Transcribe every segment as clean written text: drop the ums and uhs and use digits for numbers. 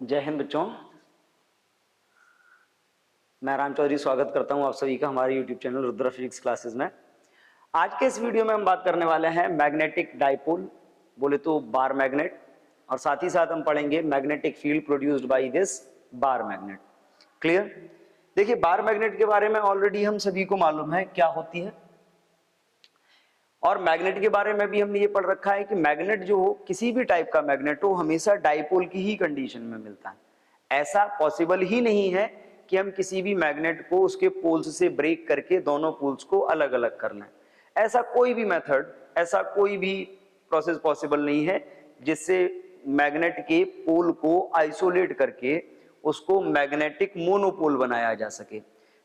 जय हिंद बच्चों। मैं राम चौधरी स्वागत करता हूं आप सभी का हमारे YouTube channel Rudra physics classes में। आज के इस वीडियो में हम बात करने वाले हैं मैग्नेटिक डाइपोल, बोले तो बार मैग्नेट, और साथ ही साथ हम पढ़ेंगे magnetic field produced by this bar magnet. Clear? देखिए, बार मैग्नेट के बारे में ऑलरेडी हम सभी को मालूम है क्या होती है, और मैग्नेट के बारे में भी हमने ये पढ़ रखा है कि मैग्नेट जो हो, किसी भी टाइप का मैग्नेट हो, हमेशा डाइपोल की ही कंडीशन में मिलता है। ऐसा पॉसिबल ही नहीं है कि हम किसी भी मैग्नेट को उसके पोल्स से ब्रेक करके दोनों पोल्स को अलग अलग कर लें। ऐसा कोई भी मेथड, ऐसा कोई भी प्रोसेस पॉसिबल नहीं है जिससे मैग्नेट के पोल को आइसोलेट करके उसको मैग्नेटिक मोनोपोल बनाया जा सके।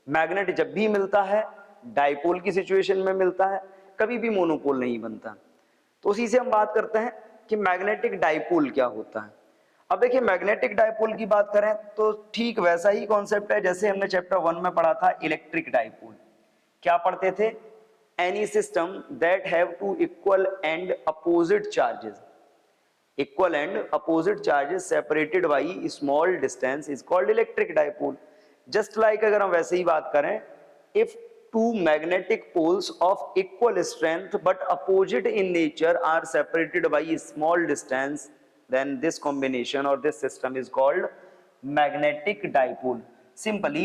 मैग्नेट जब भी मिलता है डाइपोल की सिचुएशन में मिलता है, कभी भी मोनोपोल नहीं बनता। तो उसी से हम बात करते हैं कि मैग्नेटिक डाइपोल क्या होता है। अब देखिए, मैग्नेटिक डाइपोल की बात करें तो ठीक वैसा ही कॉन्सेप्ट है जैसे हमने चैप्टर 1 में पढ़ा था इलेक्ट्रिक डाइपोल। क्या पढ़ते थे? Any system that have two equal and opposite charges, equal and opposite charges separated by small distance is called electric dipole. Just like अगर हम वैसे ही बात करें, if two magnetic poles of equal strength but opposite in nature are separated by a small distance, then this combination or this system is called magnetic dipole. Simply,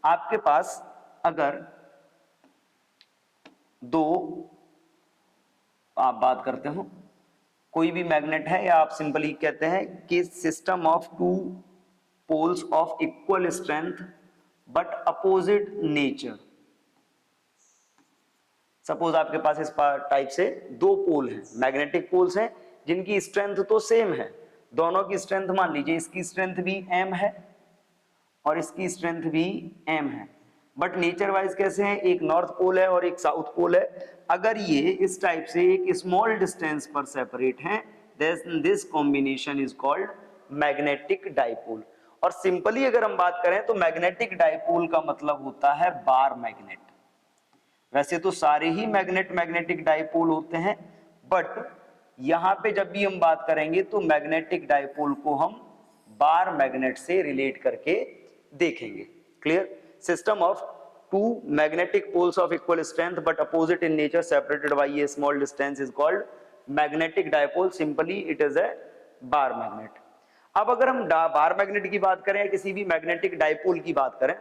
आपके पास अगर दो, आप बात करते हो कोई भी मैग्नेट है, या आप सिंपली कहते हैं कि system of two poles of equal strength but opposite nature. Suppose आपके पास इस टाइप से दो पोल हैं, मैग्नेटिक पोल्स हैं जिनकी स्ट्रेंथ तो सेम है, दोनों की स्ट्रेंथ मान लीजिए इसकी स्ट्रेंथ भी m है और इसकी स्ट्रेंथ भी m है, बट नेचर वाइज कैसे हैं? एक नॉर्थ पोल है और एक साउथ पोल है। अगर ये इस टाइप से एक स्मॉल डिस्टेंस पर सेपरेट हैं, then this combination is called magnetic dipole. और सिंपली अगर हम बात करें तो मैग्नेटिक डाइपोल का मतलब होता है बार मैग्नेट। वैसे तो सारे ही मैग्नेट मैग्नेटिक डाइपोल होते हैं, बट यहां पे जब भी हम बात करेंगे तो मैग्नेटिक डाइपोल को हम बार मैग्नेट से रिलेट करके देखेंगे। Clear? System of two magnetic poles of equal strength but opposite in nature separated by a small distance is called magnetic dipole. Simply it is a bar magnet. अब अगर हम bar magnet की बात करें, किसी भी मैग्नेटिक डाइपोल की बात करें,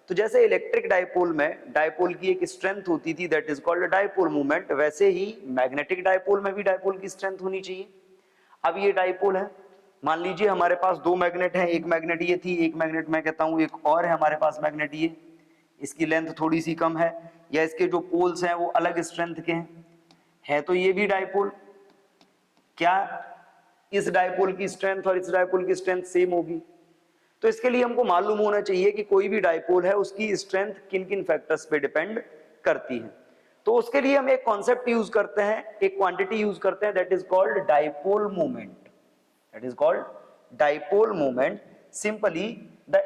तो जैसे इलेक्ट्रिक डाइपोल में डाइपोल की एक स्ट्रेंथ होती थी that is called dipole moment, वैसे ही मैग्नेटिक डाइपोल में भी डाइपोल की स्ट्रेंथ होनी चाहिए। अब ये डाइपोल है, मान लीजिए हमारे पास दो मैग्नेट हैं, एक मैग्नेट ये थी, एक मैग्नेट मैं कहता हूं एक और है हमारे पास मैग्नेट ये, इसकी लेंथ थोड़ी सी कम है, या इसके जो पोल्स हैं वो अलग स्ट्रेंथ के हैं, है तो ये भी डाइपोल। क्या इस डाइपोल की स्ट्रेंथ और इस डाइपोल की स्ट्रेंथ सेम होगी? तो इसके लिए हमको मालूम होना चाहिए कि कोई भी डाइपोल है उसकी स्ट्रेंथ किन किन फैक्टर्स पे डिपेंड करती है। तो उसके लिए हम एक कॉन्सेप्ट यूज करते हैं, एक क्वांटिटी यूज करते हैं, that is called dipole moment. That is called dipole moment. Simply the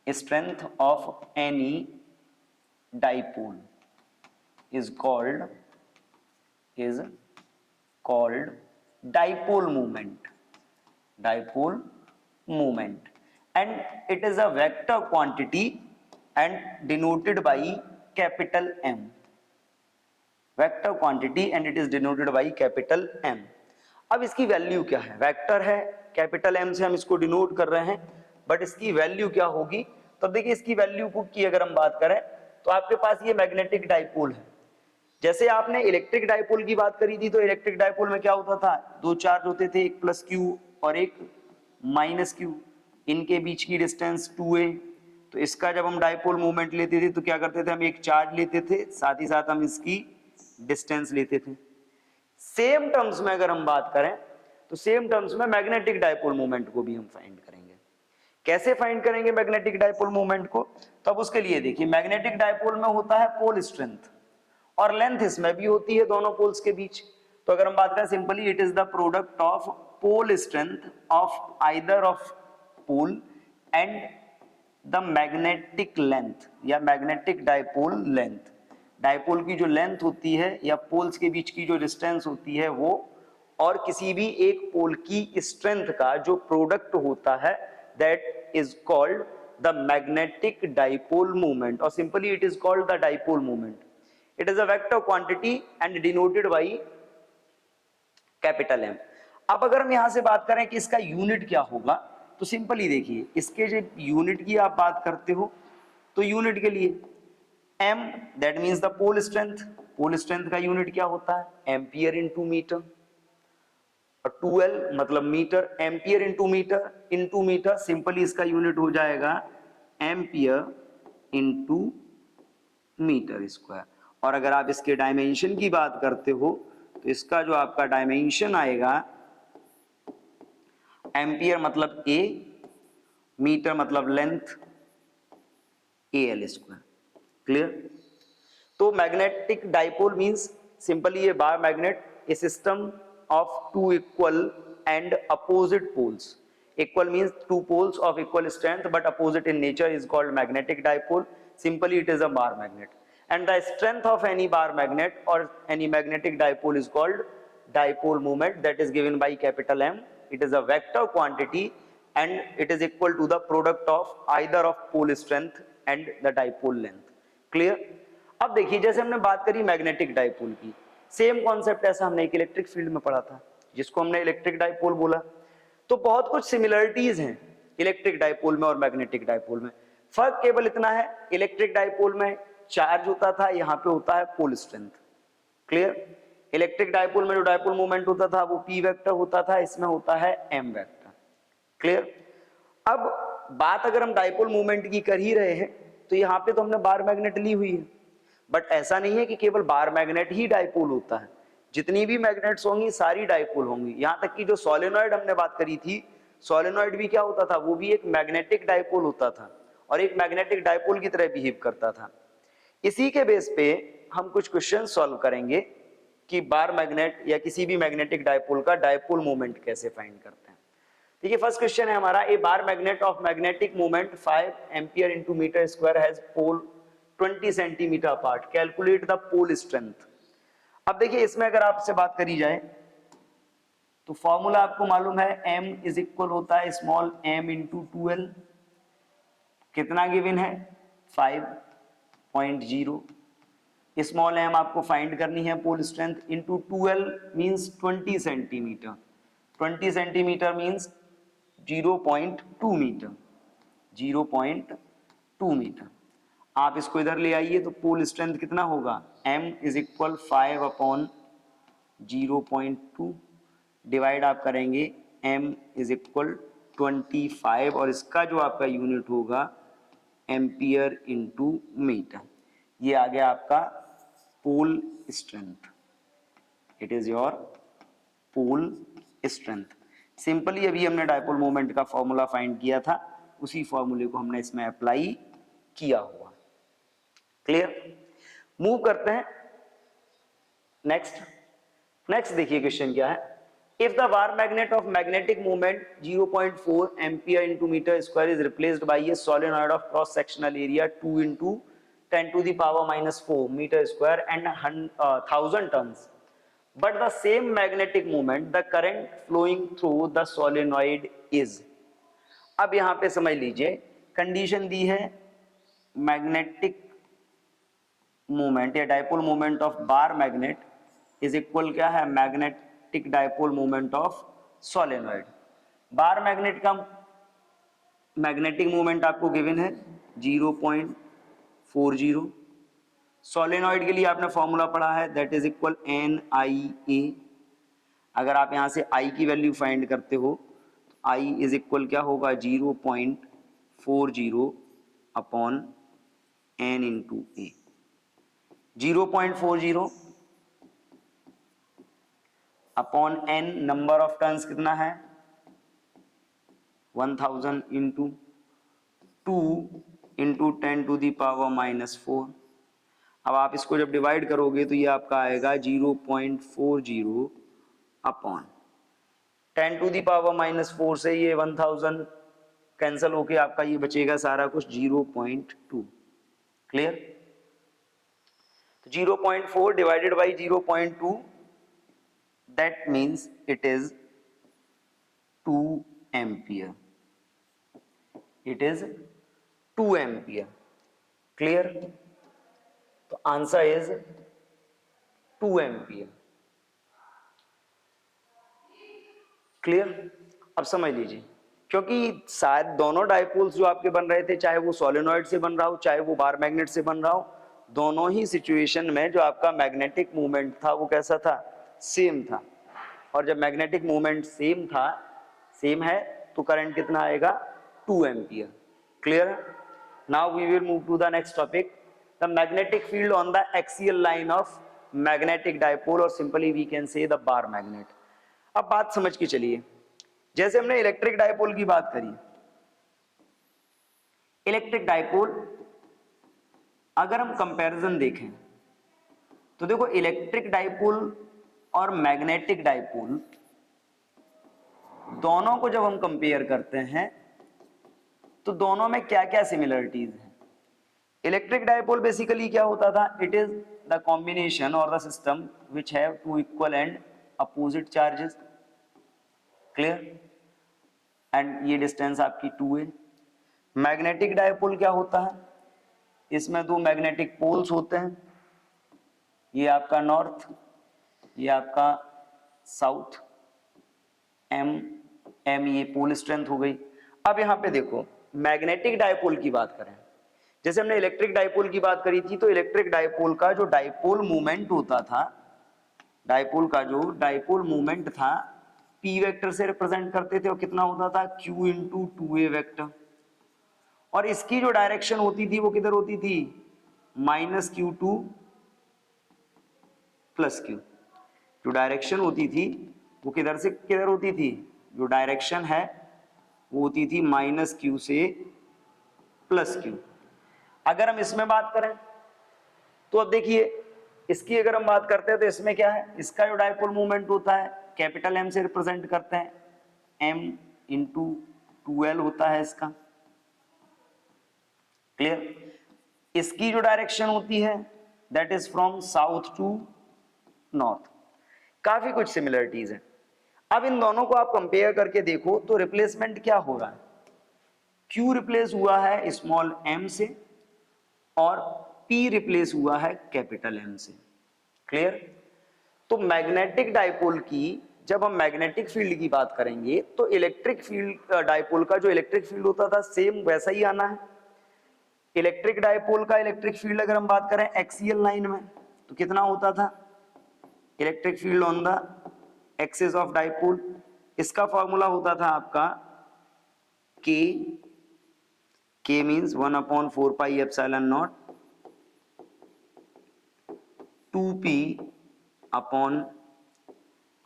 strength of any dipole is called dipole moment, dipole moment, and it is a vector quantity and denoted by capital M, vector quantity and it is denoted by capital M। अब इसकी value क्या है? Vector है, capital M से हम इसको denote कर रहे हैं, बट इसकी वैल्यू क्या होगी? तो देखिए, इसकी वैल्यू की अगर हम बात करें तो आपके पास ये मैग्नेटिक डाइपोल है। जैसे आपने इलेक्ट्रिक डाइपोल की बात करी थी, तो इलेक्ट्रिक डाइपोल में क्या होता था? दो चार्ज होते थे, एक प्लस क्यू और एक माइनस क्यू, इनके बीच की डिस्टेंस 2a। तो इसका जब हम डाइपोल मूवमेंट लेते थे तो क्या करते थे? हम एक चार्ज लेते थे, साथ ही साथ हम इसकी डिस्टेंस लेते थे। सेम टर्म्स में अगर हम बात करें तो सेम टर्म्स में मैग्नेटिक डाइपोल मूवमेंट को भी हम फाइंड करेंगे। कैसे फाइंड करेंगे मैग्नेटिक डाइपोल मूवमेंट को? तो अब उसके लिए देखिए, मैग्नेटिक डाइपोल में होता है पोल स्ट्रेंथ और लेंथ इसमें भी होती है दोनों पोल्स के बीच। तो अगर हम बात करें, simply it is the product of pole strength of either of pole and the magnetic length या मैग्नेटिक डाइपोल लेंथ। डाइपोल की जो लेंथ होती है या पोल्स के बीच की जो डिस्टेंस होती है वो और किसी भी एक पोल की स्ट्रेंथ का जो प्रोडक्ट होता है that is called the magnetic dipole moment, और simply it is called the dipole moment. It is a vector quantity and denoted by capital M. अब अगर हम यहां से बात करें कि इसका यूनिट क्या होगा, तो सिंपली देखिए, इसके जो यूनिट की आप बात करते हो तो यूनिट के लिए m that means the pole strength. Pole strength का यूनिट क्या होता है? Ampere into metre. और 2L मतलब metre. Ampere into metre simply इसका यूनिट हो जाएगा एम्पियर इनटू मीटर स्क्वायर. और अगर आप इसके डायमेंशन की बात करते हो तो इसका जो आपका डायमेंशन आएगा, एम्पियर मतलब ए, मीटर मतलब लेंथ, AL स्क्वायर. क्लियर? तो मैग्नेटिक डाइपोल मींस सिंपली ये bar magnet, a system of two equal and opposite poles. Equal means two poles of equal strength but opposite in nature is called magnetic dipole. Simply it is a bar magnet. And the strength of any bar magnet or any magnetic dipole is called dipole moment, that is given by capital M. It is a vector quantity and it is equal to the product of either of pole strength and the dipole length. Clear? अब देखिए, जैसे हमने बात करी magnetic dipole की, same concept ऐसा हमने एक इलेक्ट्रिक फील्ड में पढ़ा था जिसको हमने इलेक्ट्रिक डाइपोल बोला. तो बहुत कुछ सिमिलरिटीज हैं इलेक्ट्रिक डाइपोल में और मैग्नेटिक डाइपोल में. फर्क केवल इतना है, इलेक्ट्रिक डाइपोल में चार्ज होता था, यहाँ पे होता है pole strength. Clear? Electric dipole में जो डाइपोल मोमेंट होता था वो p वेक्टर होता था, इसमें होता है m वेक्टर. क्लियर? अब बात अगर हम डाइपोल मोमेंट की कर ही रहे हैं तो यहाँ पे तो हमने बार मैग्नेट ली हुई है, बट ऐसा नहीं है कि केवल बार मैग्नेट ही डाइपोल होता है. जितनी भी मैग्नेट्स होंगी सारी डाइपोल होंगी. यहाँ तक कि जो सोलेनॉइड हमने बात करी थी, सोलेनॉइड भी क्या होता था? वो भी एक मैग्नेटिक डाइपोल होता था और एक मैग्नेटिक डाइपोल की तरह बिहेव करता था. इसी के बेस पे हम कुछ क्वेश्चन सॉल्व करेंगे कि बार मैग्नेट या किसी भी मैग्नेटिक डाइपोल का डाइपोल मोमेंट कैसे फाइंड करते हैं. देखिए, फर्स्ट क्वेश्चन है हमारा, a bar magnet of magnetic moment 5 ampere into metre square has pole 20 centimetre apart, calculate the pole strength. अब देखिए, इसमें अगर आपसे बात करी जाए तो फॉर्मूला आपको मालूम है, m इज इक्वल होता है स्मॉल m इंटू 2L. कितना गिवन है? 5.0. स्मॉल m आपको फाइंड करनी है pole strength, into 2L means 20 centimetre. 20 centimetre means 0.2 metre. 0.2 metre. आप इसको इधर ले आइए तो पोल स्ट्रेंथ कितना होगा? m is equal 5 upon 0.2 divide आप करेंगे m इज इक्वल 25 और इसका जो आपका यूनिट होगा एम्पियर इंटू मीटर. ये आ गया आपका pole strength. It is your pole strength. Simply अभी हमने डाइपोल मोमेंट का फॉर्मूला फाइंड किया था, उसी फॉर्मूले को हमने इसमें अप्लाई किया हुआ. क्लियर? मूव करते हैं नेक्स्ट देखिए क्वेश्चन क्या है. If the bar magnet of magnetic moment 0.4 ampere into meter square is replaced by a solenoid of cross sectional area 2 into 10 to the power minus 4 meter square and 1000 tons, but the same magnetic moment the current flowing through the solenoid is. अब यहां पे समझ लीजिए, condition दी है magnetic moment या dipole moment of bar magnet is equal क्या है? Magnetic dipole moment of solenoid. Bar magnet का मैग्नेटिक मोमेंट आपको गिवन है 0.40. सोलेनॉइड के लिए आपने फॉर्मूला पढ़ा है, दैट इज इक्वल NIA. अगर आप यहां से I की वैल्यू फाइंड करते हो तो I इज इक्वल क्या होगा? 0.40 upon N into A. 0.40 upon n number of turns कितना है? 1000 into 2 into 10 to the power minus 4. अब आप इसको जब डिवाइड करोगे तो ये आपका आएगा 0.40 upon 10 to the power minus 4 से ये 1000 कैंसिल होके आपका ये बचेगा सारा कुछ 0.2. क्लियर? तो 0.4 divided by 0.2 that means it is 2 ampere. It is 2 ampere. Clear? तो आंसर इज 2 एम्पियर. क्लियर? अब समझ लीजिए, क्योंकि शायद दोनों डाइपोल्स जो आपके बन रहे थे, चाहे वो सोलेनॉइड से बन रहा हो चाहे वो बार मैग्नेट से बन रहा हो, दोनों ही सिचुएशन में जो आपका मैग्नेटिक मूवमेंट था वो कैसा था? सेम था. और जब मैग्नेटिक मूवमेंट सेम है तो करंट कितना आएगा? 2 ampere. Clear? Now we will move to the next topic, the magnetic field on the axial line of magnetic dipole, और simply we can say the bar magnet. अब बात समझ के चलिए, जैसे हमने इलेक्ट्रिक डाइपोल की बात करी, इलेक्ट्रिक डाइपोल अगर हम कंपैरिजन देखें तो देखो, इलेक्ट्रिक डाइपोल और मैग्नेटिक डाइपोल दोनों को जब हम कंपेयर करते हैं तो दोनों में क्या क्या सिमिलरिटीज हैं. इलेक्ट्रिक डाइपोल बेसिकली क्या होता था? इट इज द कॉम्बिनेशन और the system which have two equal and opposite charges. Clear? And ये डिस्टेंस आपकी 2 है. मैग्नेटिक डाइपोल क्या होता है? इसमें 2 मैग्नेटिक पोल्स होते हैं, ये आपका नॉर्थ, ये आपका साउथ. एम ये पोल स्ट्रेंथ हो गई. अब यहां पे देखो, मैग्नेटिक डाइपोल की बात करें, जैसे हमने इलेक्ट्रिक डाइपोल की बात करी थी, तो इलेक्ट्रिक डाइपोल का जो डाइपोल मूवमेंट होता था, डाइपोल का जो डाइपोल मूवमेंट था, पी वेक्टर से रिप्रेजेंट करते थे, और कितना होता था? q into 2a vector. और इसकी जो डायरेक्शन होती थी वो किधर होती थी? -q2 plus q. जो डायरेक्शन होती थी वो किधर से किधर होती थी? जो डायरेक्शन है वो होती थी -q से +q. अगर हम इसमें बात करें तो अब देखिए, इसकी अगर हम बात करते हैं तो इसमें क्या है? इसका जो डाइपोल मूवमेंट होता है कैपिटल M से रिप्रेजेंट करते हैं, m इंटू 2l होता है इसका. क्लियर? इसकी जो डायरेक्शन होती है that is from south to north. काफी कुछ सिमिलरिटीज है. अब इन दोनों को आप कंपेयर करके देखो तो रिप्लेसमेंट क्या हो रहा है? Q रिप्लेस हुआ है स्मॉल m से और P रिप्लेस हुआ है कैपिटल M से. क्लियर? तो मैग्नेटिक डाइपोल की जब हम मैग्नेटिक फील्ड की बात करेंगे तो इलेक्ट्रिक फील्ड डाइपोल का जो इलेक्ट्रिक फील्ड होता था सेम वैसा ही आना है. इलेक्ट्रिक डाइपोल का इलेक्ट्रिक फील्ड अगर हम बात करें एक्सियल लाइन में तो कितना होता था? Electric field on the axis of dipole, इसका फॉर्मूला होता था आपका K means 1/4 pi epsilon not 2p upon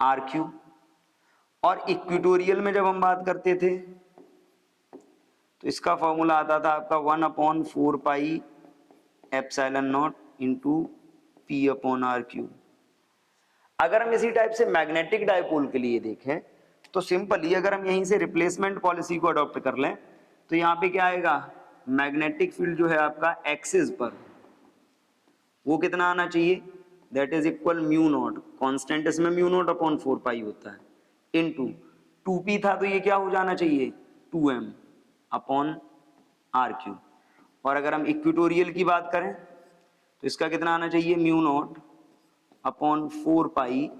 RQ. और इक्वेटोरियल में जब हम बात करते थे तो इसका फॉर्मूला आता था आपका 1/4 pi epsilon not into P upon RQ. अगर हम इसी टाइप से मैग्नेटिक डाइपोल के लिए देखें तो सिंपली अगर हम यहीं से रिप्लेसमेंट पॉलिसी को अडॉप्ट कर लें तो यहाँ पे क्या आएगा? मैग्नेटिक फील्ड जो है आपका एक्सिस पर वो कितना आना चाहिए? That is equal mu not, constant इसमें म्यू नॉट अपॉन 4 पाई होता है, इनटू 2p था तो ये क्या हो जाना चाहिए? 2m upon RQ. और अगर हम इक्वेटोरियल की बात करें तो इसका कितना आना चाहिए? Mu naught upon 4 pi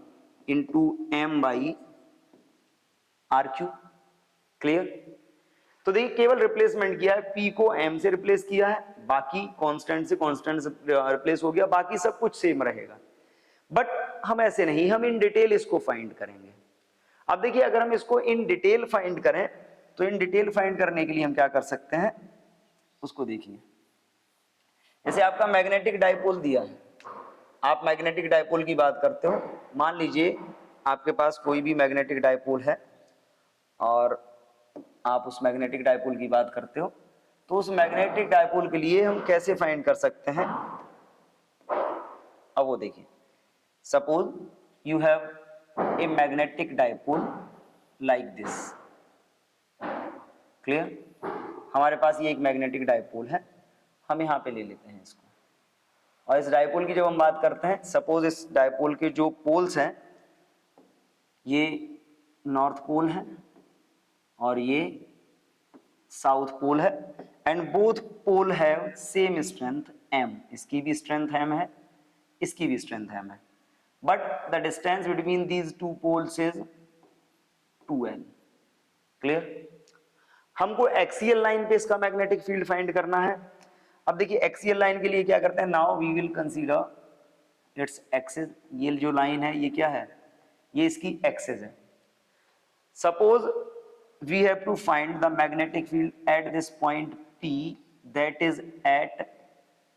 into m by RQ. Clear? तो देखिए, केवल रिप्लेसमेंट किया है, P को M से रिप्लेस किया है, बाकी कांस्टेंट से रिप्लेस हो गया, बाकी सब कुछ सेम रहेगा. बट हम ऐसे नहीं, हम इन डिटेल इसको फाइंड करेंगे. अब देखिए, अगर हम इसको इन डिटेल फाइंड करें तो इन डिटेल फाइंड करने के लिए हम क्या कर सकते हैं उसको देखिए. जैसे आपका मैग्नेटिक डाइपोल दिया है, आप मैग्नेटिक डाइपोल की बात करते हो, मान लीजिए आपके पास कोई भी मैग्नेटिक डाइपोल है और आप उस मैग्नेटिक डाइपोल की बात करते हो, तो उस मैग्नेटिक डाइपोल के लिए हम कैसे फाइंड कर सकते हैं? अब वो देखिए, suppose you have a magnetic dipole like this. Clear? हमारे पास ये एक मैग्नेटिक डाइपोल है, हम यहाँ पे ले लेते हैं इसको. और इस डाइपोल की जब हम बात करते हैं, सपोज इस डाइपोल के जो पोल्स हैं ये नॉर्थ पोल है और ये साउथ पोल है, and both pole have same strength m। इसकी भी स्ट्रेंथ m है, इसकी भी स्ट्रेंथ m है, but the distance between these two poles is 2l। Clear? हमको एक्सियल लाइन पे इसका मैग्नेटिक फील्ड फाइंड करना है। अब देखिए एक्सियल लाइन के लिए क्या करते हैं, now we will consider its axis. ये जो लाइन है ये क्या है, ये इसकी एक्सिस है। Suppose we have to find the magnetic field at this point P that is at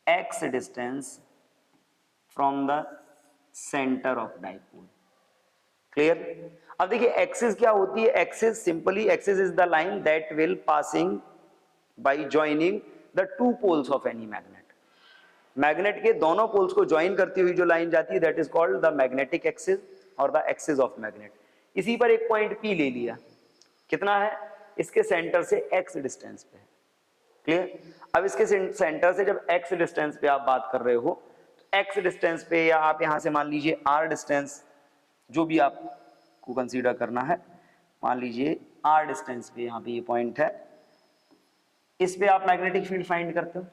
x distance from the center of dipole। Clear? अब देखिए एक्सिस क्या होती है, axis simply axis is the line that will passing by joining the two poles of any magnet. Magnet के दोनों poles को join करती हुई जो लाइन जाती है that is called the magnetic axis और द एक्सिस ऑफ मैग्नेट। इसी पर एक पॉइंट P ले लिया, कितना है, इसके सेंटर से x डिस्टेंस पे है। क्लियर? अब इसके सेंटर से जब x डिस्टेंस पे आप बात कर रहे हो तो x डिस्टेंस पे, या आप यहां से मान लीजिए r डिस्टेंस, जो भी आपको कंसीडर करना है, मान लीजिए r डिस्टेंस पे यहाँ पे ये पॉइंट है, इस पे आप मैग्नेटिक फील्ड फाइंड करते हो।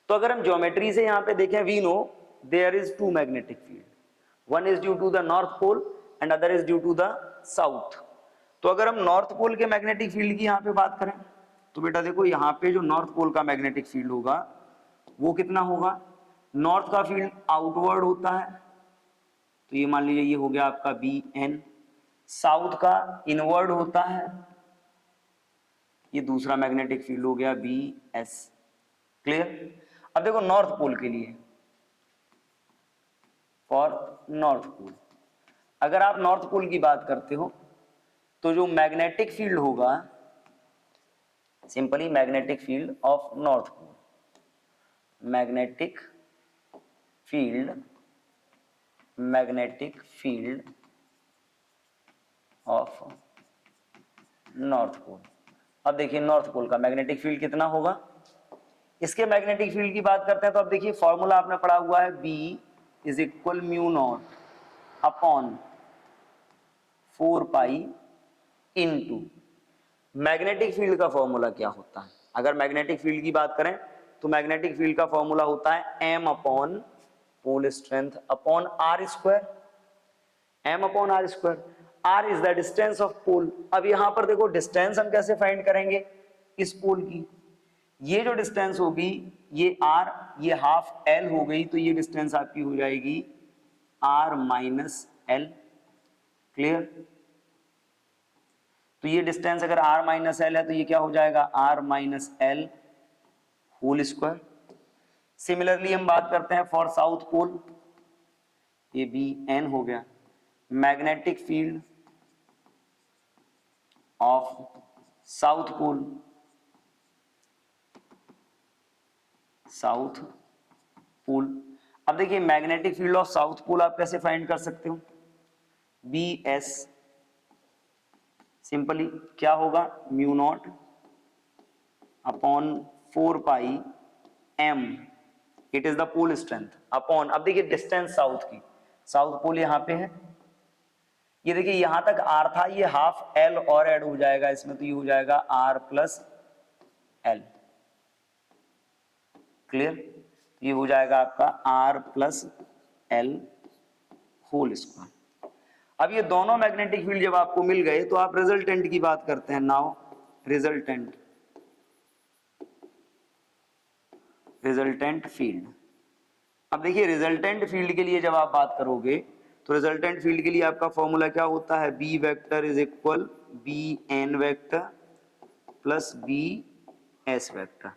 तो अगर हम ज्योमेट्री से यहाँ पे देखें, we know there is two magnetic field, one is due to the north pole and other is due to the south. तो अगर हम नॉर्थ पोल के मैग्नेटिक फील्ड की यहाँ पे बात करें तो बेटा देखो यहाँ पे जो नॉर्थ पोल का मैग्नेटिक फील्ड होगा वो कितना होगा, नॉर्थ का फील्ड आउटवर्ड होता है तो ये मान लीजिए ये हो गया आपका Bn, साउथ का इनवर्ड होता है, ये दूसरा मैग्नेटिक फील्ड हो गया Bs। क्लियर? अब देखो नॉर्थ पोल के लिए, फॉर नॉर्थ पोल, अगर आप नॉर्थ पोल की बात करते हो तो जो मैग्नेटिक फील्ड होगा, simply magnetic field of north pole, magnetic field of north pole. अब देखिए नॉर्थ पोल का मैग्नेटिक फील्ड कितना होगा, इसके मैग्नेटिक फील्ड की बात करते हैं तो अब देखिए फॉर्मूला आपने पढ़ा हुआ है, B is equal mu naught upon 4 pi into magnetic field का फॉर्मूला क्या होता है। अगर मैग्नेटिक फील्ड की बात करें तो मैग्नेटिक फील्ड का फॉर्मूला होता है m upon pole strength upon r square, m upon r square. r is the distance of pole. अब यहां पर देखो डिस्टेंस हम कैसे फाइंड करेंगे इस पोल की, ये जो डिस्टेंस होगी ये r, ये हाफ l हो गई, तो ये डिस्टेंस आपकी हो जाएगी r माइनस l। क्लियर? तो ये डिस्टेंस अगर r माइनस एल है तो ये क्या हो जाएगा, r minus L whole square. Similarly हम बात करते हैं फॉर साउथ पोल, ये Bn हो गया, magnetic field of south pole, south pole. अब देखिए magnetic field of south pole आप कैसे फाइंड कर सकते हो, Bs सिंपली क्या होगा, mu naught upon 4 pi m, it is the pole strength upon, अब देखिए डिस्टेंस साउथ की, साउथ पोल यहां पे है, ये देखिए यहां तक r था, ये हाफ l और ऐड हो जाएगा इसमें, तो ये हो जाएगा r प्लस l। क्लियर? ये हो जाएगा आपका r plus l whole square. अब ये दोनों मैग्नेटिक फील्ड जब आपको मिल गए तो आप रिजल्टेंट की बात करते हैं। Now resultant field. अब देखिए रिजल्टेंट फील्ड के लिए जब आप बात करोगे तो रिजल्टेंट फील्ड के लिए आपका फॉर्मूला क्या होता है, B vector is equal B N vector plus B S vector.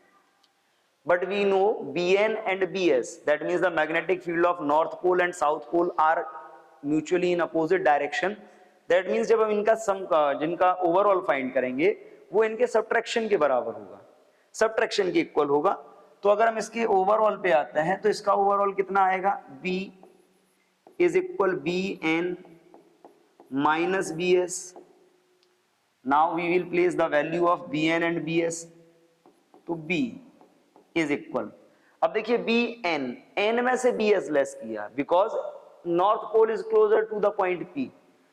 But we know Bn and Bs, that means the magnetic field of north pole and south pole are mutually in opposite direction. That means जब हम इनका सम, जिनका overall find करेंगे वो इनके subtraction के बराबर होगा, सब्ट्रैक्शन के इक्वल होगा। तो अगर हम इसके ओवरऑल पे आते हैं तो इसका ओवरऑल कितना आएगा, B is equal Bn minus Bs। Now we will place the value of Bn and Bs, तो B इज इक्वल, अब देखिए Bn, n में से Bs लेस किया, because north pole is closer to the point P,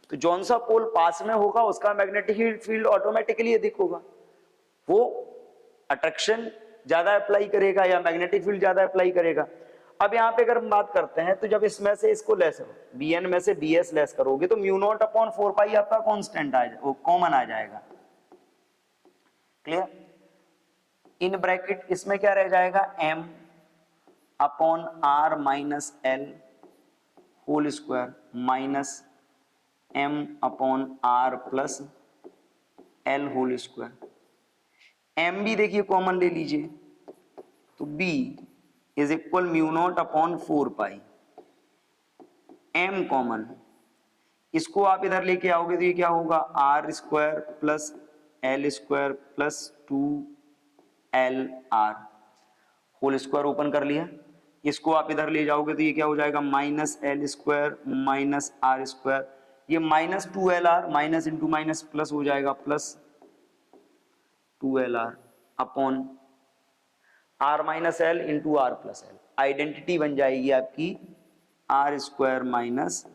तो जौन सा पोल पास में होगा उसका मैग्नेटिक फील्ड ऑटोमेटिकली अधिक होगा, वो अट्रैक्शन ज्यादा अप्लाई करेगा या मैग्नेटिक फील्ड ज्यादा अप्लाई करेगा। अब यहाँ पे अगर हम बात करते हैं तो जब इसमें से इसको लेस bn में से bs लेस करोगे तो म्यू नॉट अपॉन 4 पाई आपका कांस्टेंट आ जाएगा, कॉमन आ जाएगा। क्लियर? इन ब्रैकेट इसमें क्या रह जाएगा, m upon r minus L whole square minus m upon r plus L whole square. m भी देखिए कॉमन ले लीजिए, तो b is equal mu naught upon 4 pi, m common, इसको आप इधर लेके आओगे तो ये क्या होगा, R square plus L square plus 2LR whole square open कर लिया। इसको आप इधर ले जाओगे तो ये क्या हो जाएगा, minus L square minus R square, ये minus 2LR minus into minus plus हो जाएगा plus 2LR upon R minus L into R plus L, identity बन जाएगी आपकी R square minus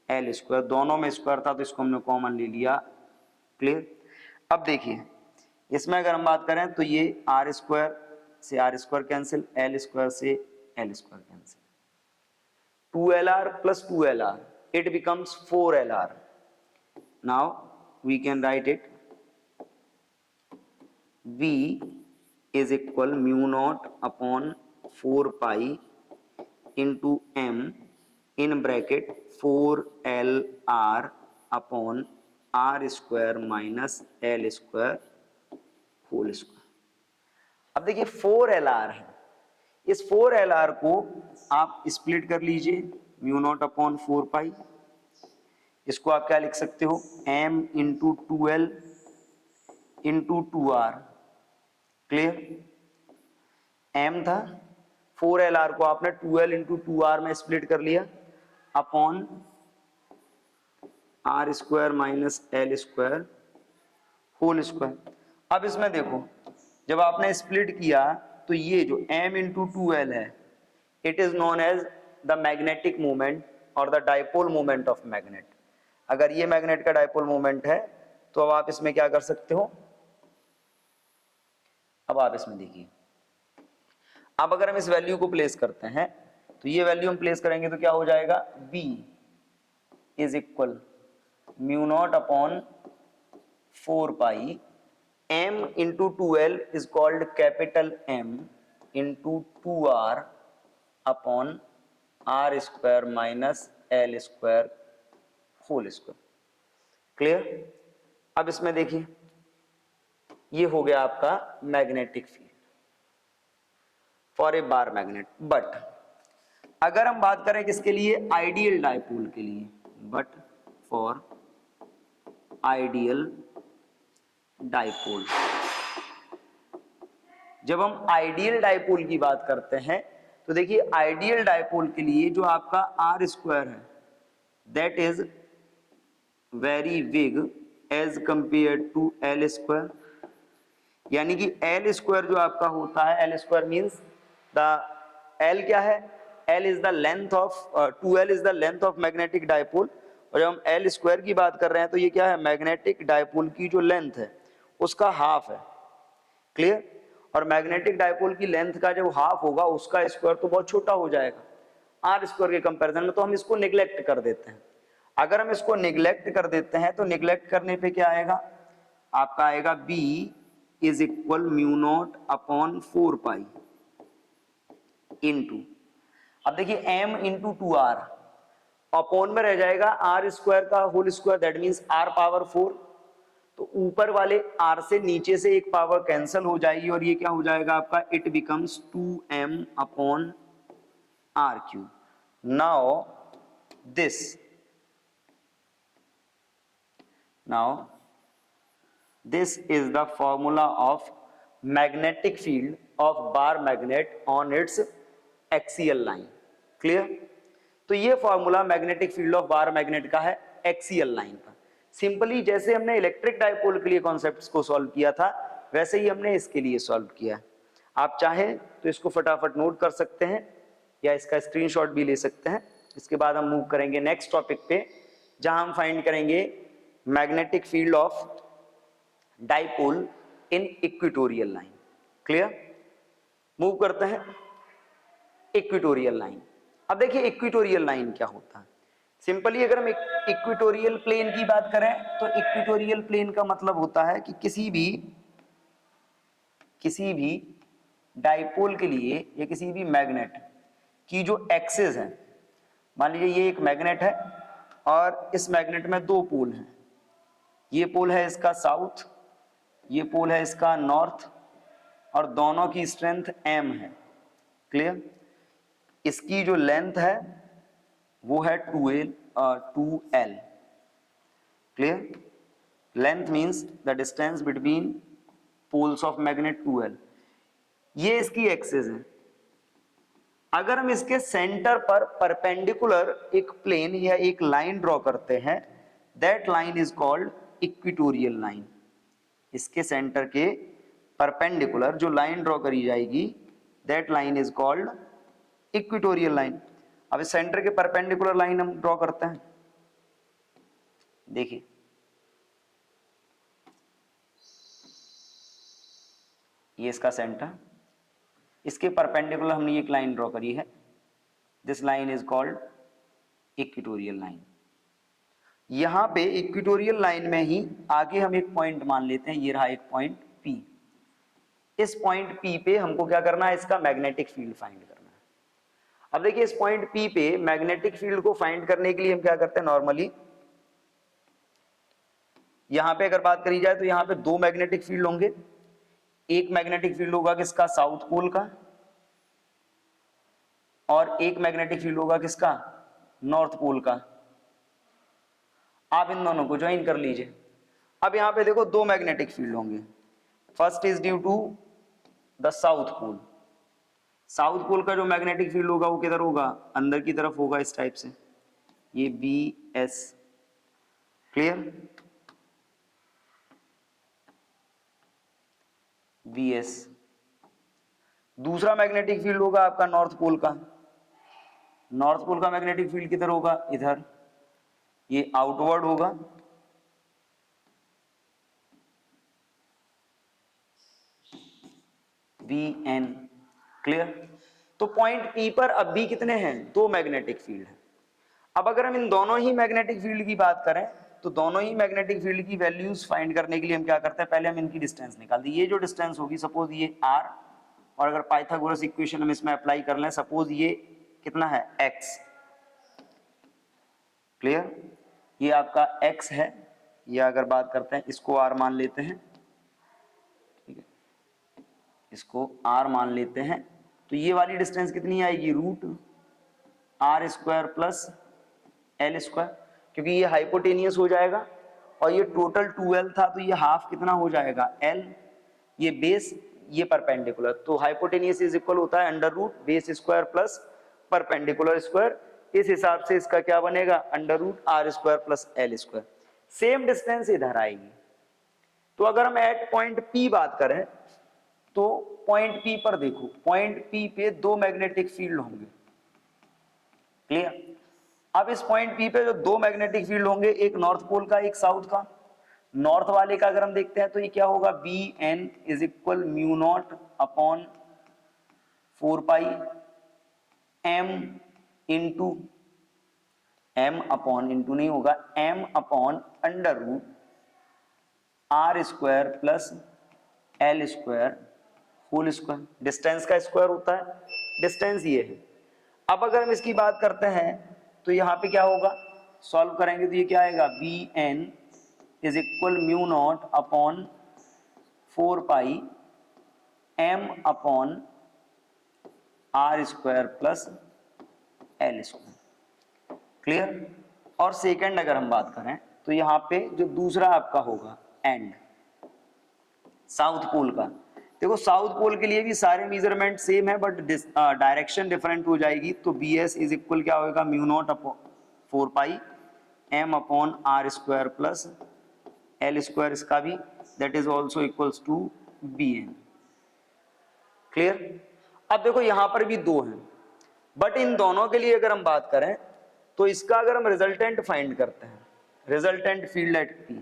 L square, दोनों में स्क्वायर था तो इसको हमने कॉमन ले लिया। क्लियर? अब देखिए इसमें अगर हम बात करें तो ये आर स्क्वायर से R square cancel, L square से L square cancel, 2LR plus 2LR it becomes 4LR. now we can write it V is equal mu naught upon 4 pi into m in bracket 4LR upon R square minus L square whole square। अब देखिए 4LR है, इस 4LR को आप split कर लीजिए, mu naught upon 4 पाई, इसको आप क्या लिख सकते हो, m into 2L into 2R। Clear? m था, 4LR को आपने 2L इंटू 2R में स्प्लिट कर लिया upon R square minus L square whole square. अब इसमें देखो जब आपने स्प्लिट किया तो ये जो m इंटू 2L है, it is known as the magnetic moment और the dipole moment of magnet. अगर ये मैग्नेट का डाइपोल मोमेंट है तो अब आप इसमें क्या कर सकते हो, अब आप इसमें देखिए, अब अगर हम इस वैल्यू को प्लेस करते हैं तो ये वैल्यू हम प्लेस करेंगे तो क्या हो जाएगा, B is equal mu naught upon 4 pi, m into 2L is called capital M into 2R upon R square minus L square whole square. Clear? अब इसमें देखिए ये हो गया आपका magnetic field for a bar magnet. But अगर हम बात करें किसके लिए, आइडियल डाइपोल के लिए, बट फॉर आइडियल डाइपोल, जब हम आइडियल डाइपोल की बात करते हैं तो देखिए आइडियल डाइपोल के लिए जो आपका आर स्क्वायर है that is very big as compare to L square, यानी कि एल स्क्वायर जो आपका होता है, L square means the L क्या है, L is the length of 2L is the length of magnetic dipole, और जब हम एल स्क्वायर की बात कर रहे हैं तो ये क्या है, मैग्नेटिक डाइपोल की जो लेंथ है उसका हाफ है। क्लियर? और मैग्नेटिक डाइपोल की लेंथ का जब हाफ होगा उसका स्क्वायर तो बहुत छोटा हो जाएगा आर स्क्वायर के कंपैरिजन में, तो हम इसको निग्लेक्ट कर देते हैं। अगर हम इसको निग्लेक्ट कर देते हैं तो निग्लेक्ट करने पे क्या आएगा, आपका आएगा B is equal mu naught upon 4 pi into, अब देखिए m इंटू 2R अपॉन में रह जाएगा आर स्क्वायर का whole square, that means R power 4, तो ऊपर वाले R से नीचे से एक पावर कैंसिल हो जाएगी और ये क्या हो जाएगा आपका, it becomes 2m upon R cube. Now this is the formula of magnetic field of bar magnet on its axial line। Clear? तो ये formula magnetic field of bar magnet का है एक्सियल लाइन का। सिंपली जैसे हमने electric dipole के लिए concepts को सॉल्व किया था वैसे ही हमने इसके लिए सॉल्व किया। आप चाहें तो इसको फटाफट नोट कर सकते हैं या इसका स्क्रीनशॉट भी ले सकते हैं। इसके बाद हम मूव करेंगे नेक्स्ट टॉपिक पे, जहां हम फाइंड करेंगे magnetic field of dipole in equatorial line. Clear? Move करते हैं इक्वेटोरियल लाइन। अब देखिए इक्वेटोरियल लाइन क्या होता है। सिंपली अगर हम इक्वेटोरियल प्लेन की बात करें तो इक्वेटोरियल प्लेन का मतलब होता है कि किसी भी डाइपोल के लिए या किसी भी मैग्नेट की जो एक्सिस है, मान लीजिए ये एक मैग्नेट है और इस मैग्नेट में दो पोल हैं, ये पोल है इसका साउथ, ये पोल है इसका नॉर्थ, और दोनों की स्ट्रेंथ m है। क्लियर? इसकी जो लेंथ है वो है 2l। Clear? Length means the distance between poles of magnet 2l। ये इसकी एक्सिस है। अगर हम इसके सेंटर पर परपेंडिकुलर एक प्लेन या एक लाइन ड्रॉ करते हैं, that line is called equatorial line. इसके सेंटर के परपेंडिकुलर जो लाइन ड्रॉ करी जाएगी, that line is called equatorial line. अब इस सेंटर के परपेंडिकुलर लाइन हम ड्रॉ करते हैं, देखिए ये इसका सेंटर, इसके परपेंडिकुलर हमने एक लाइन ड्रॉ करी है, this line is called equatorial line. यहां पे इक्वेटोरियल लाइन में ही आगे हम एक पॉइंट मान लेते हैं, ये रहा एक पॉइंट P। इस पॉइंट P पे हमको क्या करना है, इसका मैग्नेटिक फील्ड फाइंड करना है। अब देखिए इस पॉइंट P पे मैग्नेटिक फील्ड को फाइंड करने के लिए हम क्या करते हैं, नॉर्मली यहां पे अगर बात करी जाए तो यहां पे दो मैग्नेटिक फील्ड होंगे। एक मैग्नेटिक फील्ड होगा किसका, साउथ पोल का, और एक मैग्नेटिक फील्ड होगा किसका, नॉर्थ पोल का। आप इन दोनों को ज्वाइन कर लीजिए। अब यहां पे देखो दो मैग्नेटिक फील्ड होंगे, first is due to the south pole. South pole का जो मैग्नेटिक फील्ड होगा वो किधर होगा, अंदर की तरफ होगा, इस टाइप से, ये BS। क्लियर? BS। दूसरा मैग्नेटिक फील्ड होगा आपका नॉर्थ पोल का। नॉर्थ पोल का मैग्नेटिक फील्ड किधर होगा, इधर, ये आउटवर्ड होगा, BN। क्लियर? तो पॉइंट P पर अब भी कितने हैं, दो मैग्नेटिक फील्ड हैं। अब अगर हम इन दोनों ही मैग्नेटिक फील्ड की बात करें तो दोनों ही मैग्नेटिक फील्ड की वैल्यूज फाइंड करने के लिए हम क्या करते हैं, पहले हम इनकी डिस्टेंस निकाल दी। ये जो डिस्टेंस होगी, सपोज ये r, और अगर पाइथागोरस इक्वेशन हम इसमें अप्लाई कर लें, सपोज ये कितना है, x। क्लियर? ये आपका x है, या अगर बात करते हैं इसको r मान लेते हैं, ठीक है, इसको r मान लेते हैं, तो ये वाली डिस्टेंस कितनी आएगी, √r² प्लस l², क्योंकि ये हाइपोटेनियस हो जाएगा और ये टोटल 2l था, तो ये हाफ कितना हो जाएगा, l। ये बेस, ये परपेंडिकुलर, तो हाइपोटेनियस इज इक्वल होता है √बेस² प्लस परपेंडिकुलर स्क्वायर। इस हिसाब से इसका क्या बनेगा, √r² plus l²। Same distance इधर आएगी। तो अगर हम एट पॉइंट P बात करें तो पॉइंट P पर देखो, पॉइंट P पे दो मैग्नेटिक फील्ड होंगे। क्लियर? अब इस पॉइंट P पे जो दो मैग्नेटिक फील्ड होंगे, एक नॉर्थ पोल का, एक साउथ का। नॉर्थ वाले का अगर हम देखते हैं तो ये क्या होगा, BN is equal μ0 upon 4π m into m upon, into नहीं होगा, m upon √r² plus l² whole square. Distance का स्क्वायर होता है, डिस्टेंस ये है। अब अगर हम इसकी बात करते हैं तो यहाँ पे क्या होगा, सॉल्व करेंगे तो ये क्या आएगा, BN is equal μ0 upon 4π m upon r² plus l²। Clear? और सेकंड अगर हम बात करें तो यहाँ पे जो दूसरा आपका होगा एंड, साउथ पोल का, देखो साउथ पोल के लिए भी सारे मेजरमेंट सेम है बट डायरेक्शन डिफरेंट हो जाएगी। तो BS इज इक्वल क्या होगा, μ0 upon 4π m upon r² plus l², इसका भी that is also equals to BN। Clear? अब देखो यहां पर भी दो हैं, बट इन दोनों के लिए अगर हम बात करें तो इसका अगर हम रिजल्टेंट फाइंड करते हैं, resultant field at P,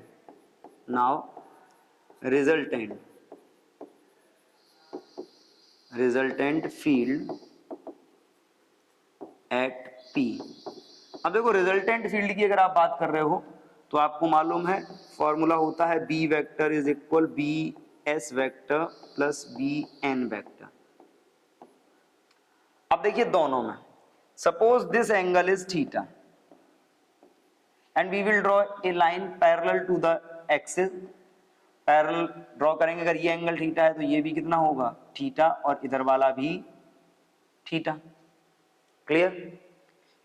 now resultant field at P. अब देखो रिजल्टेंट फील्ड की अगर आप बात कर रहे हो तो आपको मालूम है फॉर्मूला होता है B vector is equal B S vector plus B N vector. अब देखिए दोनों में, suppose this angle is theta and we will draw a line parallel to the axis, parallel draw करेंगे। अगर ये एंगल थीटा है तो ये भी कितना होगा थीटा, और इधर वाला भी थीटा। क्लियर?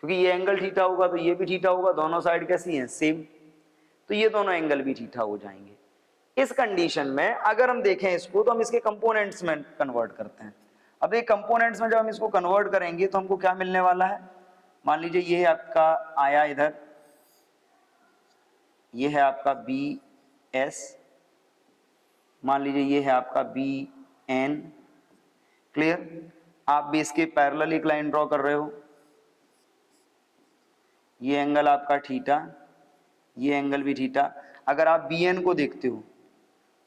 क्योंकि ये एंगल थीटा होगा तो ये भी थीटा होगा, दोनों साइड कैसी हैं सेम, तो ये दोनों एंगल भी थीटा हो जाएंगे। इस कंडीशन में अगर हम देखें इसको तो हम इसके कंपोनेंट्स में कन्वर्ट करते हैं। अब ये कंपोनेंट्स में जब हम इसको कन्वर्ट करेंगे तो हमको क्या मिलने वाला है, मान लीजिए ये आपका आया इधर, ये है आपका बी एस, मान लीजिए ये है आपका बी एन। क्लियर? आप भी इसके पैरेलल एक लाइन ड्रॉ कर रहे हो, ये एंगल आपका थीटा, ये एंगल भी थीटा। अगर आप बी एन को देखते हो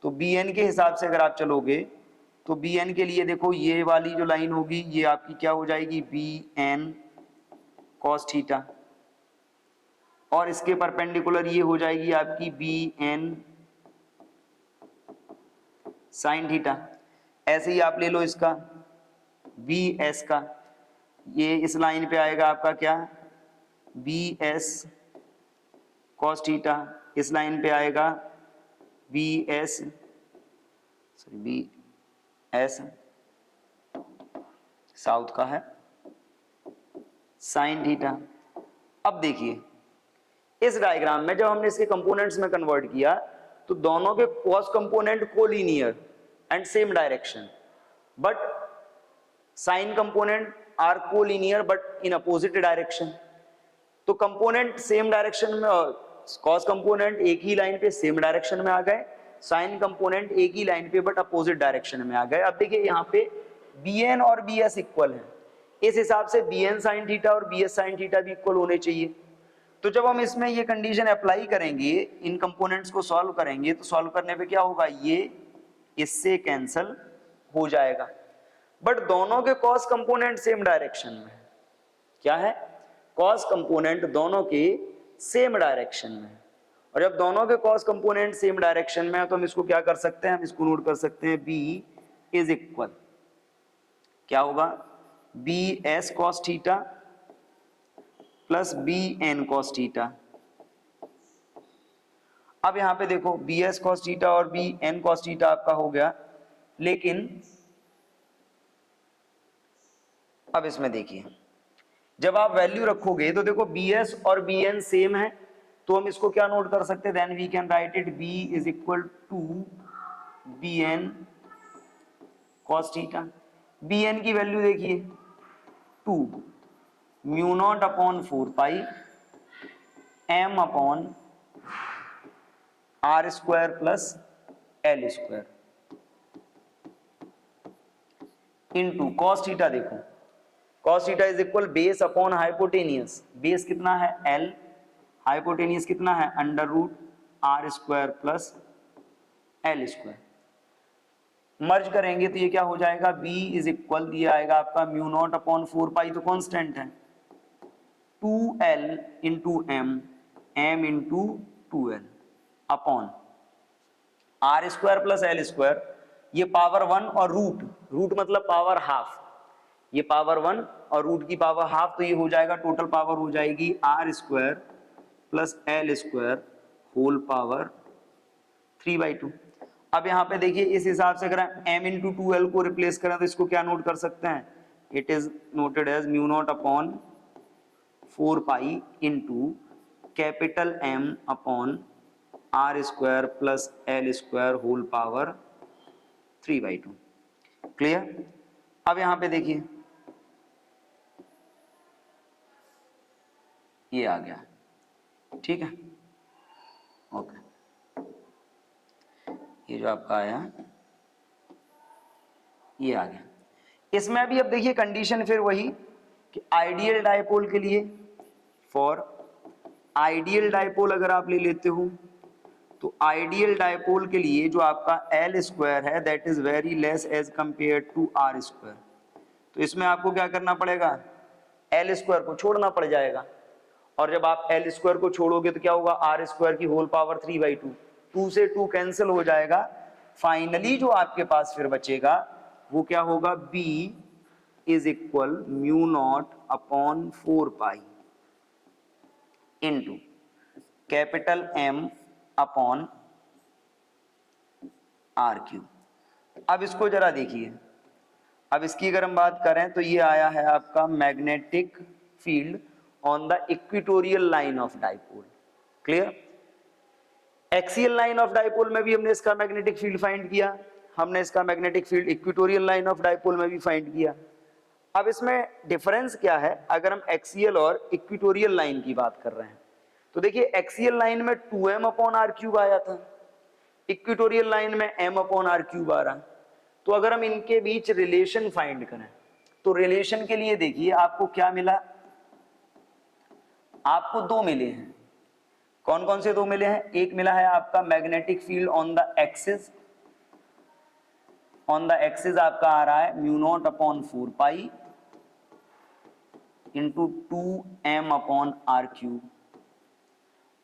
तो बी एन के हिसाब से अगर आप चलोगे तो बी एन के लिए देखो ये वाली जो लाइन होगी ये आपकी क्या हो जाएगी बी एन कॉस थीटा, और इसके परपेंडिकुलर ये हो जाएगी आपकी बी एन साइन थीटा। ऐसे ही आप ले लो इसका बी एस का, ये इस लाइन पे आएगा आपका क्या बी एस कॉस थीटा, इस लाइन पे आएगा B S sorry B S south का है साइन थीटा। अब देखिए इस डायग्राम में जब हमने इसके कंपोनेंट्स में कन्वर्ट किया तो दोनों के cos component collinear and same direction, but sine component are collinear but in opposite direction. तो कंपोनेंट सेम डायरेक्शन में, कॉस कंपोनेंट एक ही लाइन पे सेम डायरेक्शन में आ गए, साइन कंपोनेंट एक ही लाइन पे बट अपोजिट डायरेक्शन में आ गए। अब देखिए यहाँ पे बी एन और बी एस इक्वल है, इस हिसाब से बी एन साइन थीटा और बी एस साइन थीटा भी इक्वल होने चाहिए। तो जब हम इसमें ये कंडीशन अप्लाई करेंगे, इन कंपोनेंट्स को सॉल्व करेंगे, तो सॉल्व करने पे क्या होगा, ये इससे कैंसल हो जाएगा। बट दोनों के कॉस कंपोनेंट सेम डायरेक्शन में, क्या है कॉस कंपोनेंट दोनों के सेम डायरेक्शन में, और जब दोनों के कॉस कंपोनेंट सेम डायरेक्शन में है तो हम इसको क्या कर सकते हैं, हम इसको नोट कर सकते हैं बी इज इक्वल क्या होगा B S cos theta plus B N cos theta. अब यहां पे देखो बी एस कॉस थीटा और बी एन कॉस थीटा आपका हो गया, लेकिन अब इसमें देखिए जब आप वैल्यू रखोगे तो देखो बी एस और बी एन सेम है, तो हम इसको क्या नोट कर सकते हैं, then we can write it B is equal to B N cos theta. B N की वैल्यू देखिए 2 mu naught upon 4 pi M upon R square plus L square into cos theta. देखो cos theta is equal base upon hypotenuse, base कितना है L, hypotenuse कितना है under root are square plus L square. Merge करेंगे तो ये क्या हो जाएगा b इज इक्वल, ये आएगा आपका म्यू नॉट अपॉन 4 पाई तो कांस्टेंट है 2l into m into 2l upon R square plus L square, ये पावर 1 और रूट मतलब पावर हाफ, ये पावर 1 और रूट की पावर हाफ, तो ये हो जाएगा टोटल पावर हो जाएगी R square plus L square whole power 3/2। अब यहाँ पे देखिए इस हिसाब से अगर m इंटू 2l को रिप्लेस करें तो इसको क्या नोट कर सकते हैं, it is noted as mu naught upon 4 pi into capital M upon R square plus L square whole power 3/2। Clear? अब यहां पे देखिए ये आ गया, ठीक है ओके, ये जो आपका आया ये आ गया। इसमें भी अब देखिए कंडीशन फिर वही कि आइडियल डायपोल के लिए फॉर आइडियल डाइपोल अगर आप ले लेते हो तो आइडियल डाइपोल के लिए जो आपका एल स्क्वायर है that is very less as compare to R square. तो इसमें आपको क्या करना पड़ेगा, एल स्क्वायर को छोड़ना पड़ जाएगा, और जब आप एल स्क्वायर को छोड़ोगे तो क्या होगा, आर स्क्वायर की होल पावर 3/2, 2 से 2 कैंसिल हो जाएगा। फाइनली जो आपके पास फिर बचेगा वो क्या होगा, b is equal mu naught upon 4 pi into capital M upon R cube. अब इसको जरा देखिए, अब इसकी अगर हम बात करें तो ये आया है आपका magnetic field on the equatorial line of dipole. Clear, axial line of dipole में भी हमने इसका मैग्नेटिक फील्ड फाइंड किया, हमने इसका magnetic field equatorial line of dipole में भी फाइंड किया। अब इसमें डिफरेंस क्या है, अगर हम एक्सियल और इक्वेटोरियल लाइन की बात कर रहे हैं तो देखिए एक्सियल लाइन में 2m अपॉन आर क्यूब आया था, इक्वेटोरियल लाइन में m अपॉन आर क्यूब आ रहा। तो अगर हम इनके बीच रिलेशन फाइंड करें तो रिलेशन के लिए देखिए आपको क्या मिला, आपको दो मिले हैं। कौन कौन से दो मिले हैं, एक मिला है आपका magnetic field on the axis, on the axis आपका आ रहा है mu naught upon 4 pi into 2m upon R cube,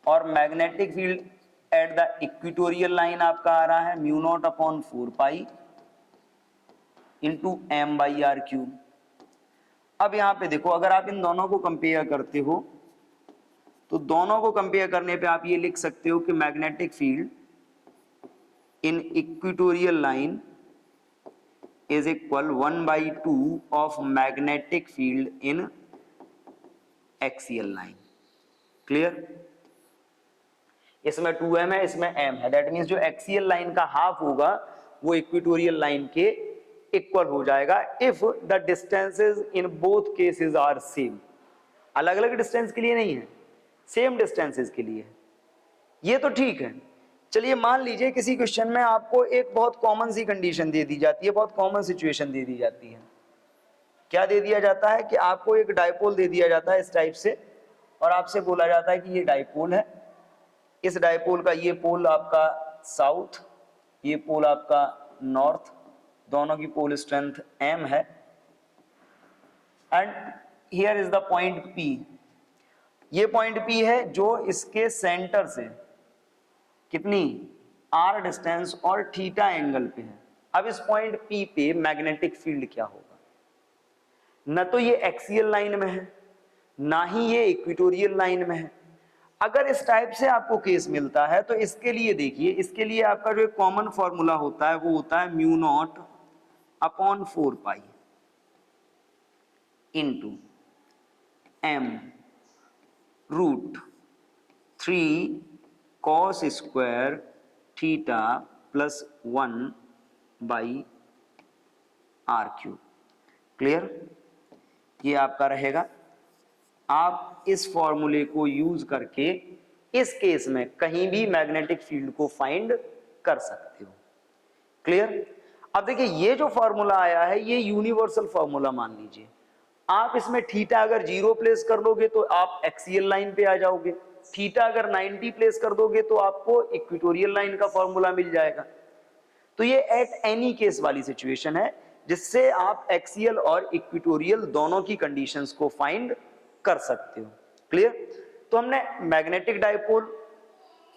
और magnetic field at the equatorial line आपका आ रहा है mu naught upon 4 pi into m/r³। अब यहां पे देखो, अगर आप इन दोनों को कंपेयर करते हो तो दोनों को कंपेयर करने पे आप ये लिख सकते हो कि magnetic field in equatorial line is equal 1/2 of magnetic field in axial line. Clear, इसमें 2m है, इसमें m है, दैट मींस जो एक्सियल लाइन का हाफ होगा वो इक्वेटोरियल लाइन के इक्वल हो जाएगा if the distances in both cases are same. अलग अलग डिस्टेंस के लिए नहीं है, सेम डिस्टेंसेस के लिए। ये तो ठीक है। चलिए मान लीजिए किसी क्वेश्चन में आपको एक बहुत कॉमन सी कंडीशन दे दी जाती है, बहुत कॉमन सिचुएशन दे दी जाती है। क्या दे दिया जाता है कि आपको एक डाइपोल दे दिया जाता है इस टाइप से, और आपसे बोला जाता है कि ये डाइपोल है, इस डाइपोल का ये पोल आपका साउथ, ये पोल आपका नॉर्थ, दोनों की पोल स्ट्रेंथ m है, and here is the point P। ये पॉइंट P है जो इसके सेंटर से कितनी r डिस्टेंस और थीटा एंगल पे है। अब इस पॉइंट P पे मैग्नेटिक फील्ड क्या होगा, न तो ये एक्सियल लाइन में है ना ही ये इक्वेटोरियल लाइन में है। अगर इस टाइप से आपको केस मिलता है तो इसके लिए देखिए, इसके लिए आपका जो कॉमन फॉर्मूला होता है वो होता है mu naught upon 4 pi into m root 3 cos square theta plus 1/r³। Clear, ये आपका रहेगा। आप इस फॉर्मूले को यूज करके इस केस में कहीं भी मैग्नेटिक फील्ड को फाइंड कर सकते हो। क्लियर, अब देखिए ये जो फॉर्मूला आया है ये यूनिवर्सल फॉर्मूला मान लीजिए, आप इसमें थीटा अगर 0 प्लेस कर दोगे तो आप एक्सियल लाइन पे आ जाओगे, थीटा अगर 90 प्लेस कर दोगे तो आपको इक्वेटोरियल लाइन का फॉर्मूला मिल जाएगा। तो ये एट एनी केस वाली सिचुएशन है जिससे आप एक्सियल और इक्वेटोरियल दोनों की कंडीशंस को फाइंड कर सकते हो। क्लियर, तो हमने magnetic dipole,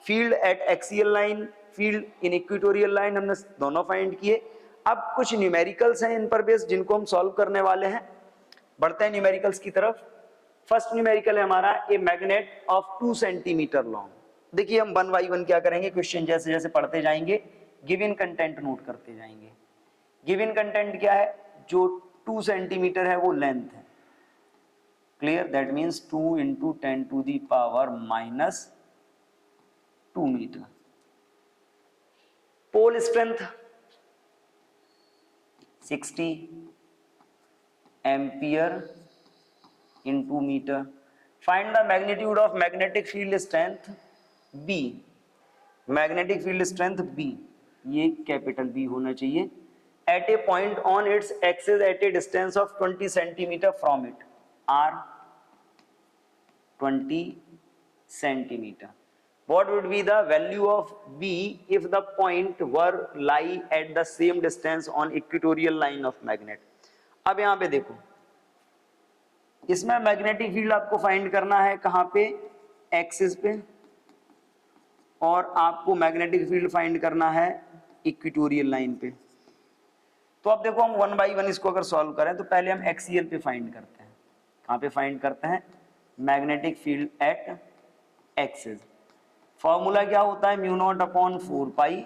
field at axial line, field in equatorial line, हमने दोनों फाइंड किए। अब कुछ न्यूमेरिकल्स हैं इन पर बेस्ड जिनको हम सॉल्व करने वाले हैं। बढ़ते हैं न्यूमेरिकल्स की तरफ। फर्स्ट न्यूमेरिकल है हमारा a magnet of 2 centimetre long. देखिए हम 1 बाई 1 क्या करेंगे, क्वेश्चन जैसे जैसे पढ़ते जाएंगे गिवन कंटेंट नोट करते जाएंगे। गिवन कंटेंट क्या है, जो 2 सेंटीमीटर है वो लेंथ है। Clear, that means 2 into 10 to the power -2 metre. Pole strength 60 ampere into metre. Find the magnitude of magnetic field strength B। Magnetic field strength B, ये capital B होना चाहिए, at a point on its axis at a distance of 20 centimetre from it R। 20 centimeter. What would be the value of B if the point were lie at the same distance on equatorial line of magnet? अब यहाँ पे देखो, इसमें magnetic field आपको find करना है कहाँ पे, एक्सिस पे, और आपको मैग्नेटिक फील्ड फाइंड करना है इक्वेटोरियल लाइन पे। तो अब देखो हम 1 by 1 इसको अगर सॉल्व करें तो पहले हम एक्सियल पे फाइंड करते हैं। कहाँ पे फाइंड करते हैं? Magnetic field eight axis. Formula क्या होता है? Mu naught upon 4 pi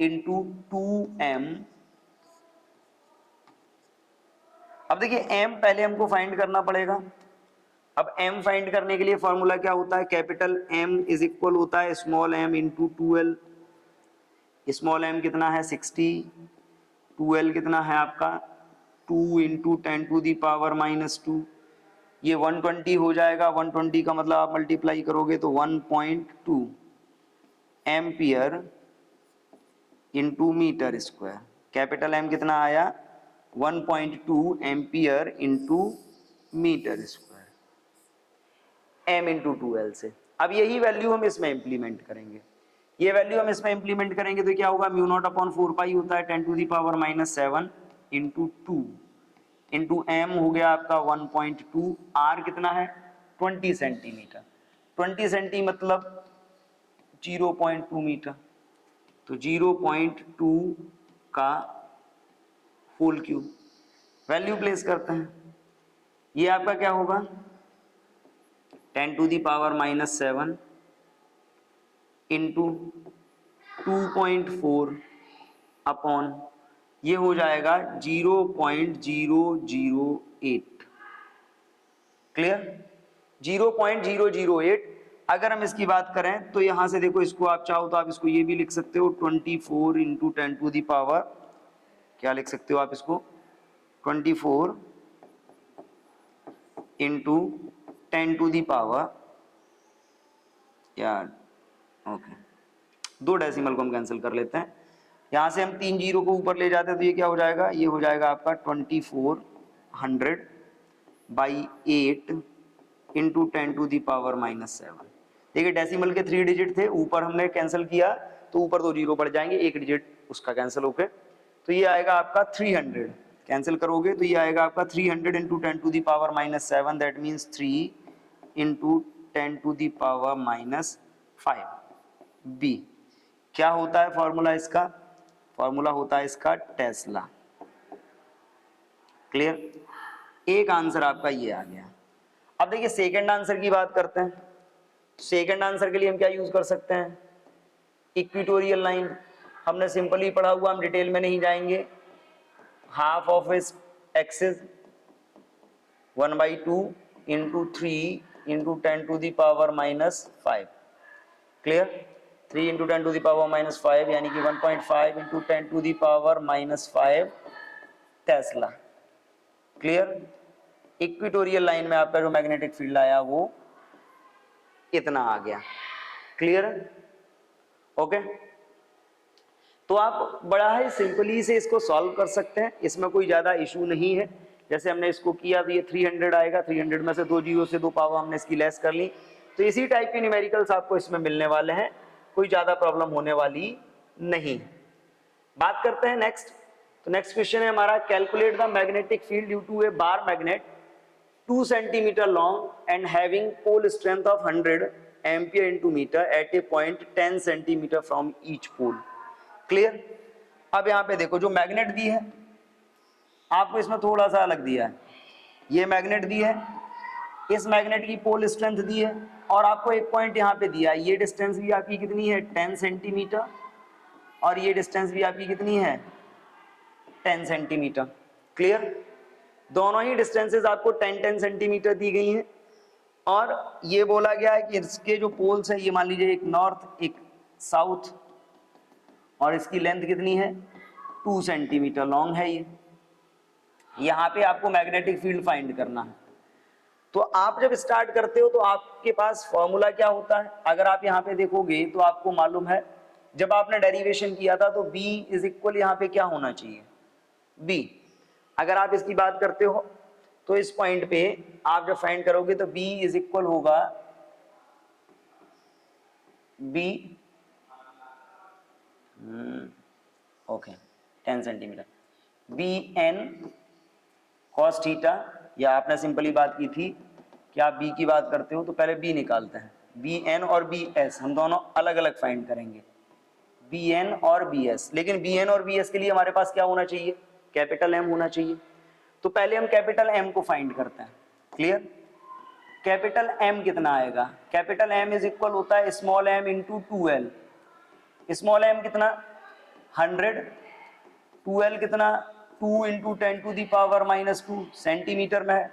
into 2m। अब देखिए m पहले हमको फाइंड करना पड़ेगा। अब m फाइंड करने के लिए फॉर्मूला क्या होता है? कैपिटल M इज इक्वल होता है small m into 2l। Small m कितना है? 60। 2l कितना है आपका? 2 इंटू 10 टू दी पावर -2। ये 120 हो जाएगा। 120 का मतलब आप मल्टीप्लाई करोगे तो 1.2 ampere into metre square. Capital M कितना आया? 1.2 ampere into metre square, m into 2l से। अब यही वैल्यू हम इसमें इंप्लीमेंट करेंगे। ये वैल्यू हम इसमें इंप्लीमेंट करेंगे तो क्या होगा? म्यू नॉट अपॉन 4 पाई होता है 10 to the power -7 into 2 into m हो गया आपका 1.2। r कितना है? 20 सेंटीमीटर। 20 सेंटी मतलब 0.2 मीटर। तो 0.2 का होल क्यूब वैल्यू प्लेस करते हैं। ये आपका क्या होगा? 10 to the power -7 into 2.4 upon ये हो जाएगा 0.008। क्लियर? 0.008। अगर हम इसकी बात करें तो यहां से देखो, इसको आप चाहो तो आप इसको ये भी लिख सकते हो 24 इंटू 10 टू दी पावर, क्या लिख सकते हो आप इसको? 24 इंटू 10 टू दी पावर, यार ओके, 2 डेसिमल को हम कैंसिल कर लेते हैं। यहाँ से हम 3 जीरो को ऊपर ले जाते हैं तो ये क्या हो जाएगा? ये हो जाएगा आपका 2400/8 इंटू 10 टू दी पावर -7। देखिए डेसिमल के 3 डिजिट थे, ऊपर हमने कैंसिल किया तो ऊपर 2 जीरो बढ़ जाएंगे, 1 डिजिट उसका कैंसिल होके, तो ये आएगा आपका 300। कैंसिल करोगे तो ये आएगा आपका 300 into 10 to the power -7, that means 3 into 10 to the power -5। B क्या होता है फॉर्मूला इसका? फॉर्मूला होता है इसका टेस्ला। क्लियर? एक आंसर आपका ये आ गया। अब देखिए सेकंड आंसर की बात करते हैं। सेकंड आंसर के लिए हम क्या यूज कर सकते हैं? इक्वेटोरियल लाइन हमने सिंपली पढ़ा हुआ, हम डिटेल में नहीं जाएंगे। हाफ ऑफ इस axis 1/2 into 3 into 10 to the power -5। Clear? 3 into 10 to the power -5 यानी कि 1.5 into 10 to the power -5 tesla. Clear? Equatorial line में आपका जो मैग्नेटिक फील्ड आया वो इतना आ गया। क्लियर? ओके, तो आप बड़ा ही सिंपली से इसको सॉल्व कर सकते हैं, इसमें कोई ज्यादा इशू नहीं है। जैसे हमने इसको किया तो ये 300 आएगा, 300 में से 2 जीरो से 2 पावर हमने इसकी लेस कर ली, तो इसी टाइप के न्यूमेरिकल्स आपको इसमें मिलने वाले हैं, कोई ज्यादा प्रॉब्लम होने वाली नहीं। बात करते हैं नेक्स्ट। तो नेक्स्ट क्वेश्चन है हमारा, calculate the magnetic field due to a bar magnet 2 centimetre long and having pole strength of 100 ampere into metre at a point 10 centimetre from each pole. Clear? अब यहाँ पे देखो जो मैग्नेट दी है आपको, इसमें थोड़ा सा अलग दिया है। ये मैग्नेट दी है, इस मैग्नेट की पोल स्ट्रेंथ दी है, और आपको एक पॉइंट यहाँ पे दिया है। ये डिस्टेंस भी आपकी कितनी है? 10 सेंटीमीटर, और ये डिस्टेंस भी आपकी कितनी है? 10 सेंटीमीटर। क्लियर? दोनों ही डिस्टेंसेस आपको 10-10 सेंटीमीटर दी गई हैं, और ये बोला गया है कि इसके जो पोल्स है, ये मान लीजिए एक नॉर्थ एक साउथ, और इसकी लेंथ कितनी है? 2 सेंटीमीटर लॉन्ग है। ये यहाँ पे आपको मैग्नेटिक फील्ड फाइंड करना है। तो आप जब स्टार्ट करते हो तो आपके पास फॉर्मूला क्या होता है? अगर आप यहाँ पे देखोगे तो आपको मालूम है, जब आपने डेरिवेशन किया था तो B इज इक्वल यहाँ पे क्या होना चाहिए? B। अगर आप इसकी बात करते हो तो इस पॉइंट पे आप जब फाइंड करोगे तो B इज इक्वल होगा B okay 10 centimetre B N cos theta, या आपने सिंपली बात की थी कि आप बी की बात करते हो तो पहले बी निकालते हैं, बी एन और बी एस हम दोनों अलग अलग फाइंड करेंगे, बी एन और बी एस। लेकिन बी एन और बी एस के लिए हमारे पास क्या होना चाहिए, कैपिटल एम होना चाहिए। तो पहले हम कैपिटल एम को फाइंड करते हैं। क्लियर, कैपिटल एम कितना आएगा, कैपिटल एम इज इक्वल होता है small M into 2l। Small M कितना 100, 2l कितना 2 into 10 to the power -2 centimetre में है।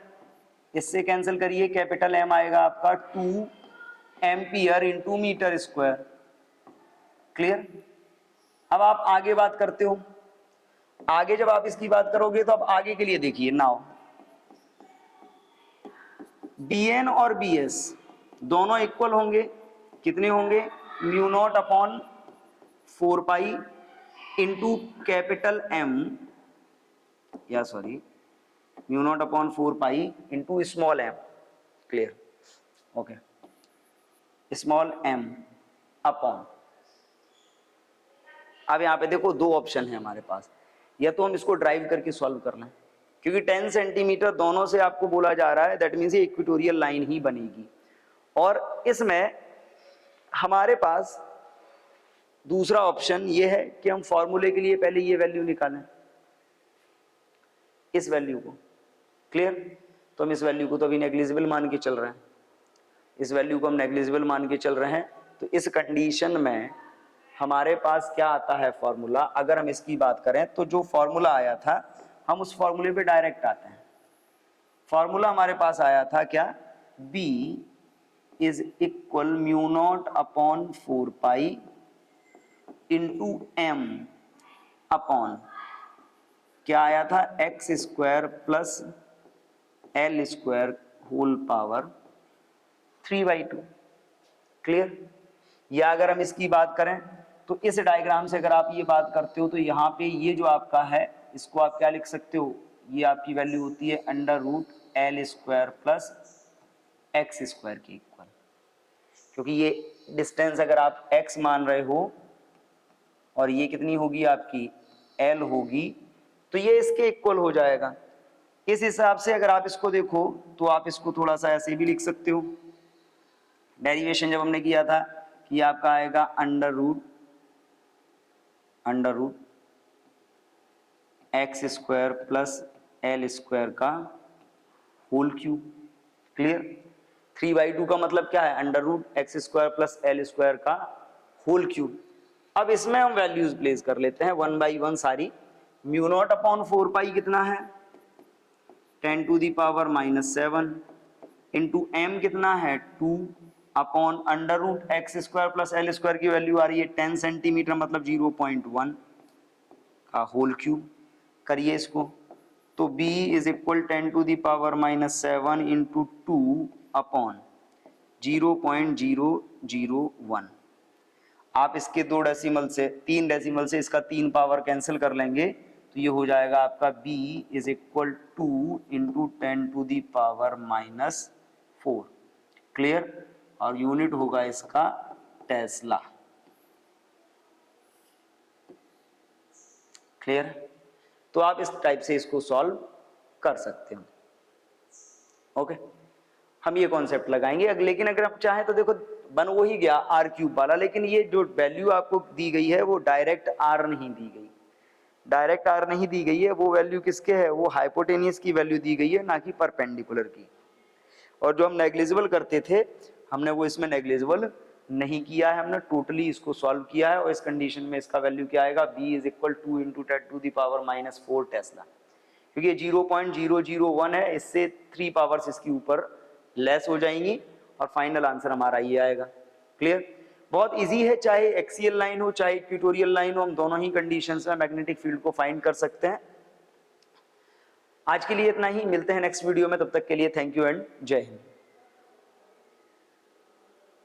इससे कैंसिल करिए, कैपिटल एम आएगा आपका 2 ampere into metre square. Clear, अब आप आगे बात करते हो, आगे जब आप इसकी बात करोगे तो अब आगे के लिए देखिए, नाउ bn और bs दोनों इक्वल होंगे, कितने होंगे, mu naught upon 4 pi into capital M, या sorry mu naught upon 4 pi into small M. Clear, okay, small M upon, अब यहां पे देखो दो ऑप्शन है हमारे पास, या तो हम इसको ड्राइव करके सॉल्व कर लें, क्योंकि 10 सेंटीमीटर दोनों से आपको बोला जा रहा है, दैट मीन्स ये इक्वेटोरियल लाइन ही बनेगी। और इसमें हमारे पास दूसरा ऑप्शन ये है कि हम फॉर्मूले के लिए पहले ये वैल्यू निकालें, इस वैल्यू को। क्लियर, तो हम इस वैल्यू को तो अभी नेग्लिजिबल मान के चल रहे हैं, इस वैल्यू को हम नेग्लिजिबल मान के चल रहे हैं। तो इस कंडीशन में हमारे पास क्या आता है फॉर्मूला, अगर हम इसकी बात करें तो जो फॉर्मूला आया था हम उस फॉर्मूले पे डायरेक्ट आते हैं। फॉर्मूला हमारे पास आया था क्या, B is equal mu naught upon 4 pi into M upon, क्या आया था, X square plus L square whole power 3/2। Clear, या अगर हम इसकी बात करें तो इस डायग्राम से अगर आप ये बात करते हो तो यहाँ पे ये जो आपका है इसको आप क्या लिख सकते हो, ये आपकी वैल्यू होती है under root L square plus X square की इक्वल, क्योंकि ये डिस्टेंस अगर आप x मान रहे हो और ये कितनी होगी आपकी l होगी, तो ये इसके इक्वल हो जाएगा। इस हिसाब से अगर आप इसको देखो तो आप इसको थोड़ा सा ऐसे भी लिख सकते हो, डेरिवेशन जब हमने किया था कि आपका आएगा under root X square plus L square का होल क्यूब। क्लियर, 3/2 का मतलब क्या है, under root X square plus L square का होल क्यूब। अब इसमें हम वैल्यूज प्लेस कर लेते हैं 1 बाई 1 सारी। म्यू नॉट अपॉन 4 पाई कितना है, 10 to the power -7 into M कितना है 2 upon under root X square plus L square की वैल्यू आ रही है 10 सेंटीमीटर मतलब 0.1 का होल क्यूब। करिए इसको, तो b is equal 10 to the power -7 into 2 upon 0.001। आप इसके 2 डेसिमल से 3 डेसिमल से इसका 3 पावर कैंसिल कर लेंगे तो ये हो जाएगा आपका b is equal 2 into 10 to the power -4। Clear, और यूनिट होगा इसका टेस्ला। क्लियर, तो आप इस टाइप से इसको सॉल्व कर सकते हो। ओके, हम ये कॉन्सेप्ट लगाएंगे लेकिन अगर आप चाहें तो देखो बन वो ही गया आर क्यूब वाला, लेकिन ये जो वैल्यू आपको दी गई है वो डायरेक्ट आर नहीं दी गई, डायरेक्ट आर नहीं दी गई है, वो वैल्यू किसके है, वो हाइपोटेनियस की वैल्यू दी गई है, ना कि परपेंडिकुलर की। और जो हम नेग्लिजिबल करते थे हमने वो इसमें नेग्लिजिबल नहीं किया है, हमने टोटली इसको सॉल्व किया है। और इस कंडीशन में इसका वैल्यू क्या आएगा, b is equal 2 into 10 to the power -4 tesla, क्योंकि ये 0.001 है, इससे 3 पावर्स इसके ऊपर लेस हो जाएंगी और फाइनल आंसर हमारा ये आएगा। क्लियर, बहुत इजी है, चाहे एक्सियल लाइन हो चाहे इक्वेटोरियल लाइन हो, हम दोनों ही कंडीशंस में मैग्नेटिक फील्ड को फाइंड कर सकते हैं। आज के लिए इतना ही, मिलते हैं नेक्स्ट वीडियो में, तब तक के लिए थैंक यू एंड जय हिंद।